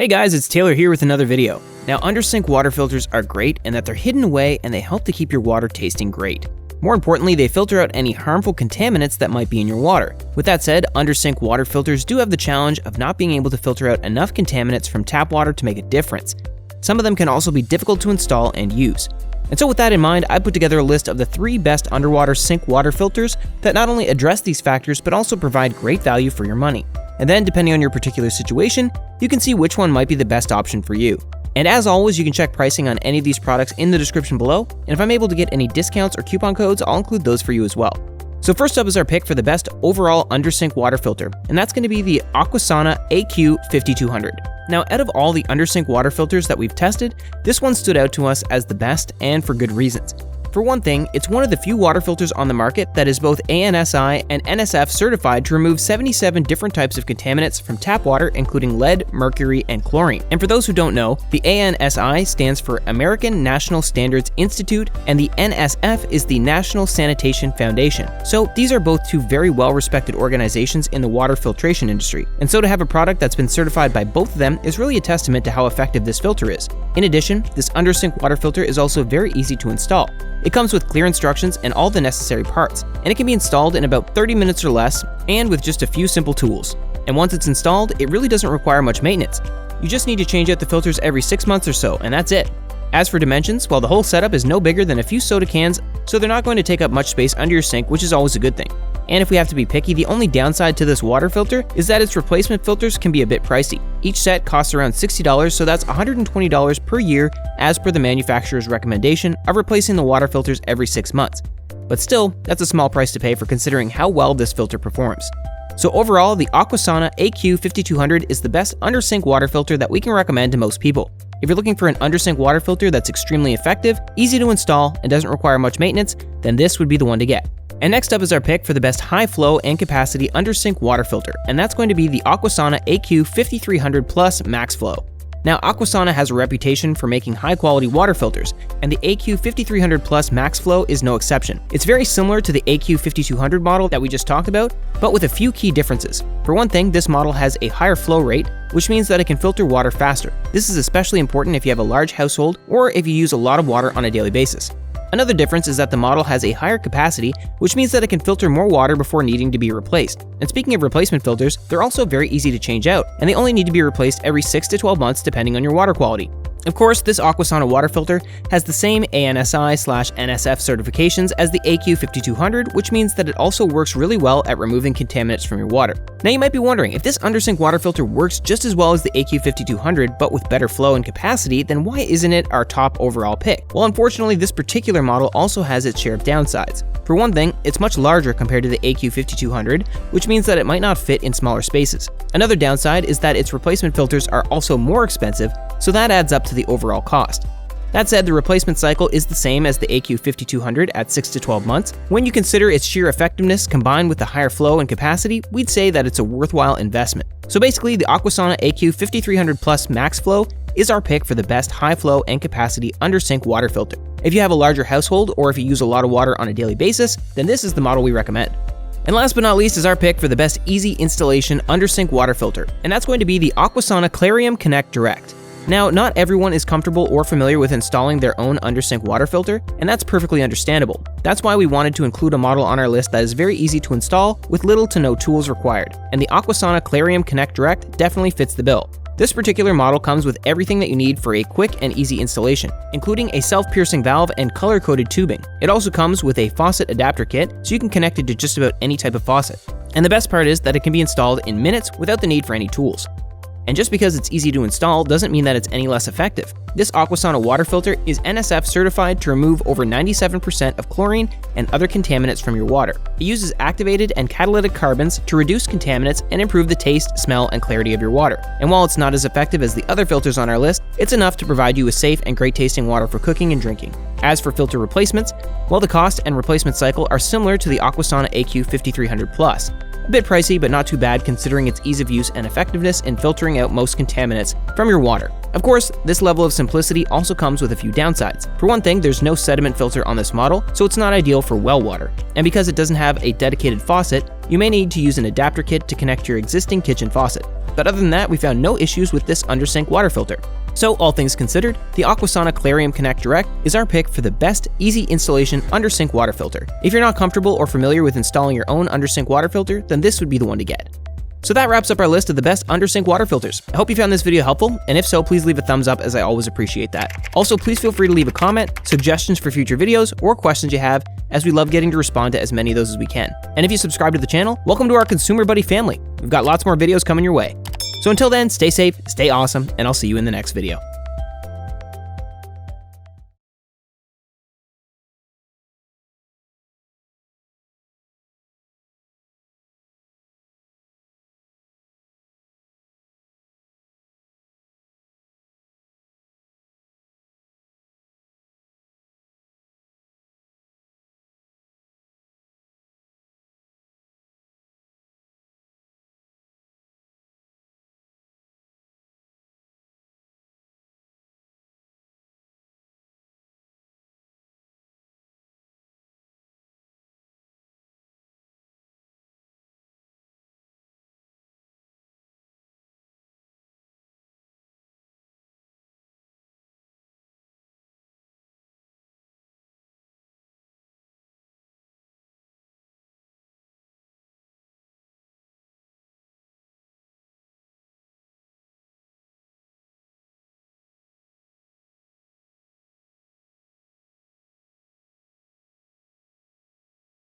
Hey guys, it's Taylor here with another video. Now, under-sink water filters are great in that they're hidden away and they help to keep your water tasting great. More importantly, they filter out any harmful contaminants that might be in your water. With that said, under-sink water filters do have the challenge of not being able to filter out enough contaminants from tap water to make a difference. Some of them can also be difficult to install and use. And so with that in mind, I put together a list of the 3 best underwater sink water filters that not only address these factors, but also provide great value for your money. And then, depending on your particular situation, you can see which one might be the best option for you. And as always, you can check pricing on any of these products in the description below, and if I'm able to get any discounts or coupon codes, I'll include those for you as well. So first up is our pick for the best overall under-sink water filter, and that's going to be the Aquasana AQ5200. Now, out of all the under-sink water filters that we've tested, this one stood out to us as the best, and for good reasons. For one thing, it's one of the few water filters on the market that is both ANSI and NSF certified to remove 77 different types of contaminants from tap water, including lead, mercury, and chlorine. And for those who don't know, the ANSI stands for American National Standards Institute, and the NSF is the National Sanitation Foundation. So these are both two very well-respected organizations in the water filtration industry. And so to have a product that's been certified by both of them is really a testament to how effective this filter is. In addition, this under-sink water filter is also very easy to install. It comes with clear instructions and all the necessary parts, and it can be installed in about 30 minutes or less, and with just a few simple tools. And once it's installed, it really doesn't require much maintenance. You just need to change out the filters every 6 months or so, and that's it. As for dimensions, well, the whole setup is no bigger than a few soda cans, so they're not going to take up much space under your sink, which is always a good thing. And if we have to be picky, the only downside to this water filter is that its replacement filters can be a bit pricey. Each set costs around $60, so that's $120 per year as per the manufacturer's recommendation of replacing the water filters every 6 months. But still, that's a small price to pay for considering how well this filter performs. So overall, the Aquasana AQ5200 is the best under-sink water filter that we can recommend to most people. If you're looking for an under-sink water filter that's extremely effective, easy to install, and doesn't require much maintenance, then this would be the one to get. And next up is our pick for the best high flow and capacity under-sink water filter, and that's going to be the Aquasana AQ5300 Plus Max Flow. Now, Aquasana has a reputation for making high-quality water filters, and the AQ5300 Plus Max Flow is no exception. It's very similar to the AQ5200 model that we just talked about, but with a few key differences. For one thing, this model has a higher flow rate, which means that it can filter water faster. This is especially important if you have a large household or if you use a lot of water on a daily basis. Another difference is that the model has a higher capacity, which means that it can filter more water before needing to be replaced. And speaking of replacement filters, they're also very easy to change out, and they only need to be replaced every 6 to 12 months depending on your water quality. Of course, this Aquasana water filter has the same ANSI/NSF certifications as the AQ5200, which means that it also works really well at removing contaminants from your water. Now you might be wondering, if this under-sink water filter works just as well as the AQ5200 but with better flow and capacity, then why isn't it our top overall pick? Well, unfortunately, this particular model also has its share of downsides. For one thing, it's much larger compared to the AQ5200, which means that it might not fit in smaller spaces. Another downside is that its replacement filters are also more expensive, so that adds up to the overall cost. That said, the replacement cycle is the same as the AQ5200 at 6 to 12 months. When you consider its sheer effectiveness combined with the higher flow and capacity, we'd say that it's a worthwhile investment. So basically, the Aquasana AQ5300 Plus Max Flow is our pick for the best high flow and capacity under-sink water filter. If you have a larger household or if you use a lot of water on a daily basis, then this is the model we recommend. And last but not least is our pick for the best easy installation under-sink water filter, and that's going to be the Aquasana Claryum Connect Direct. Now, not everyone is comfortable or familiar with installing their own under-sink water filter, and that's perfectly understandable. That's why we wanted to include a model on our list that is very easy to install with little to no tools required, and the Aquasana Claryum Connect Direct definitely fits the bill. This particular model comes with everything that you need for a quick and easy installation, including a self-piercing valve and color-coded tubing. It also comes with a faucet adapter kit, so you can connect it to just about any type of faucet. And the best part is that it can be installed in minutes without the need for any tools. And just because it's easy to install doesn't mean that it's any less effective. This Aquasana water filter is NSF certified to remove over 97% of chlorine and other contaminants from your water. It uses activated and catalytic carbons to reduce contaminants and improve the taste, smell, and clarity of your water. And while it's not as effective as the other filters on our list, it's enough to provide you with safe and great tasting water for cooking and drinking. As for filter replacements, well, the cost and replacement cycle are similar to the Aquasana AQ5300 Plus. A bit pricey, but not too bad considering its ease of use and effectiveness in filtering out most contaminants from your water. Of course, this level of simplicity also comes with a few downsides. For one thing, there's no sediment filter on this model, so it's not ideal for well water. And because it doesn't have a dedicated faucet, you may need to use an adapter kit to connect to your existing kitchen faucet. But other than that, we found no issues with this under-sink water filter. So all things considered, the Aquasana Claryum Connect Direct is our pick for the best easy installation under-sink water filter. If you're not comfortable or familiar with installing your own under-sink water filter, then this would be the one to get. So that wraps up our list of the best under-sink water filters. I hope you found this video helpful, and if so, please leave a thumbs up as I always appreciate that. Also, please feel free to leave a comment, suggestions for future videos, or questions you have, as we love getting to respond to as many of those as we can. And if you subscribe to the channel, welcome to our Consumer Buddy family. We've got lots more videos coming your way. So until then, stay safe, stay awesome, and I'll see you in the next video.